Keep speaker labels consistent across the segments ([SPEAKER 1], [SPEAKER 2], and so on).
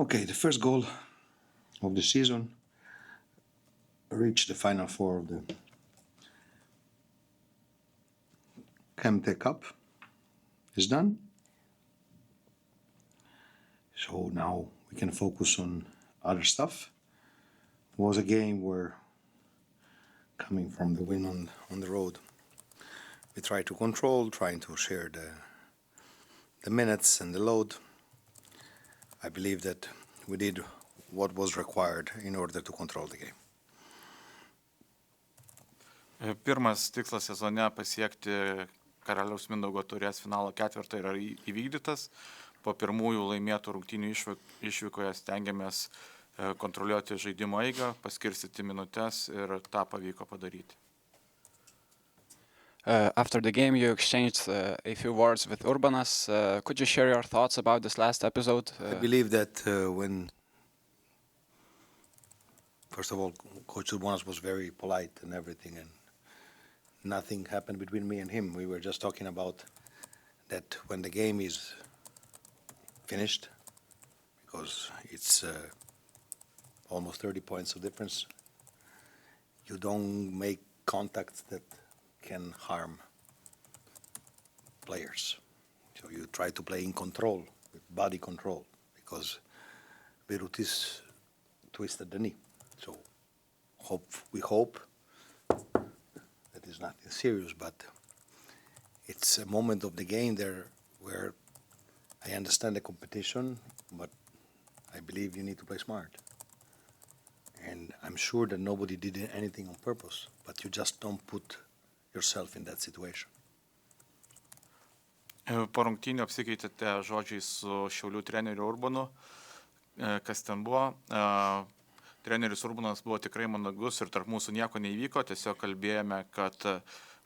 [SPEAKER 1] Okay, the first goal of the season, reach the final four of the KMT Cup is done. So now we can focus on other stuff. It was a game where, coming from the win on the road, we tried to control, trying to share the minutes and the load. I believe that we did what was required in order to control the game.
[SPEAKER 2] Pirmas tikslas sezone pasiekti Karaliaus Mindaugo taurės finalo ketvertą yra įvykdytas. Po pirmųjų laimėtų rungtynių išvykoje stengiamės kontroliuoti žaidimo eigą, paskirstyti minutes ir tą pavyko padaryti.
[SPEAKER 3] After the game, you exchanged a few words with Urbanas. Could you share your thoughts about this last episode?
[SPEAKER 1] I believe that when, first of all, Coach Urbanas was very polite and everything, and nothing happened between me and him. We were just talking about that when the game is finished, because it's almost 30 points of difference, you don't make contacts that can harm players. So you try to play in control, with body control, because Virutis twisted the knee. So we hope that it's nothing serious, but it's a moment of the game there where I understand the competition, but I believe you need to play smart. And I'm sure that nobody did anything on purpose, but you just don't put yourself in that situation.
[SPEAKER 2] Po rungtynių apsikeitėte žodžiais su Šiaulių treneriu Urbanu. Kas ten buvo? Treneris Urbanas buvo tikrai mandagus ir tarp mūsų nieko neįvyko. Tiesiog kalbėjome, kad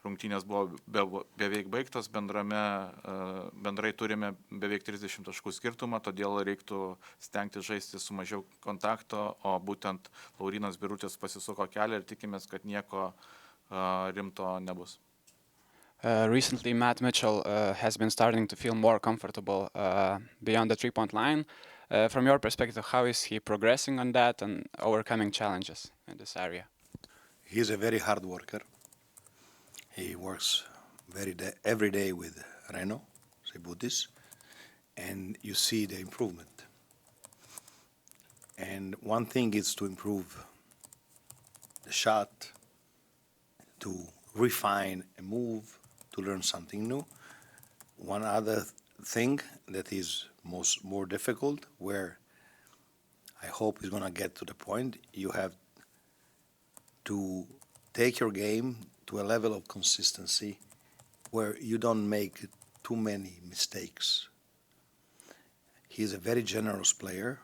[SPEAKER 2] rungtynės buvo beveik baigtos, bendrai turime beveik 30 taškų skirtumą, todėl reiktų stengti žaisti su mažiau kontakto, o būtent Laurinas Birutis pasisuko kelią ir tikimės, kad nieko rimto nebus.
[SPEAKER 3] Recently, Matt Mitchell has been starting to feel more comfortable beyond the three-point line. From your perspective, how is he progressing on that and overcoming challenges in this area?
[SPEAKER 1] He's a very hard worker. He works every day with Reno Seibutis, and you see the improvement. And one thing is to improve the shot, to refine a move, to learn something new. One other thing that is more difficult, where I hope is going to get to the point, you have to take your game to a level of consistency where you don't make too many mistakes. He's a very generous player.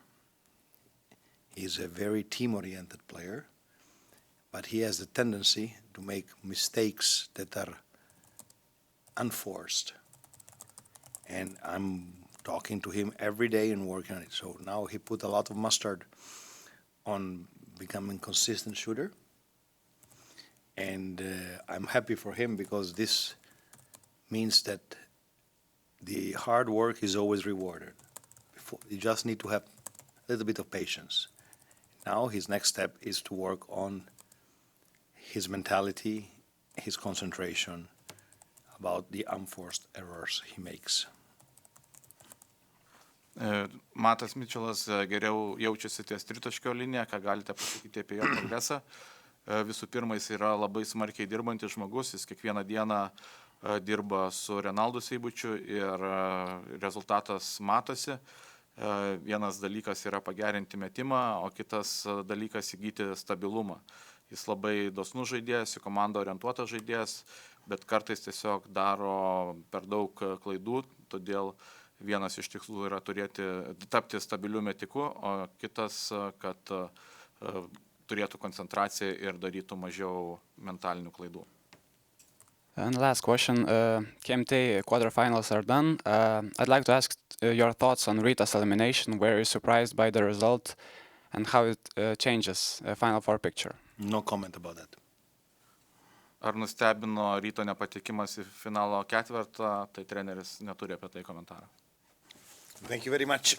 [SPEAKER 1] He's a very team-oriented player, but he has the tendency to make mistakes that are unforced. And I'm talking to him every day and working on it. So now he put a lot of mustard on becoming a consistent shooter. And I'm happy for him because this means that the hard work is always rewarded. You just need to have a little bit of patience. Now his next step is to work on his mentality, his concentration, about the unforced errors he makes.
[SPEAKER 2] Matas Mitčelas geriau jaučiasi ties tritaškio linija, ką galite pasakyti apie jo progresą. Visų pirma, jis yra labai smarkiai dirbantis žmogus, jis kiekvieną dieną dirba su Renaldu Seibučiu ir rezultatas matosi. Vienas dalykas yra pagerinti metimą, o kitas dalykas įgyti stabilumą. Jis labai dosnus žaidėjas, į komandą orientuotas žaidėjas, bet kartais tiesiog daro per daug klaidų, todėl vienas iš tikslų yra tapti stabiliu metiku, o kitas, kad turėtų koncentraciją ir darytų mažiau mentalinių klaidų.
[SPEAKER 3] And the last question, KMT quarterfinals are done. I'd like to ask your thoughts on Rytas elimination. Were you surprised by the result and how it changes the Final Four picture?
[SPEAKER 1] No comment about that.
[SPEAKER 2] Ar nustebino Ryto nepatekimas į finalo ketvertą, tai treneris neturi apie tai komentarą.
[SPEAKER 1] Thank you very much.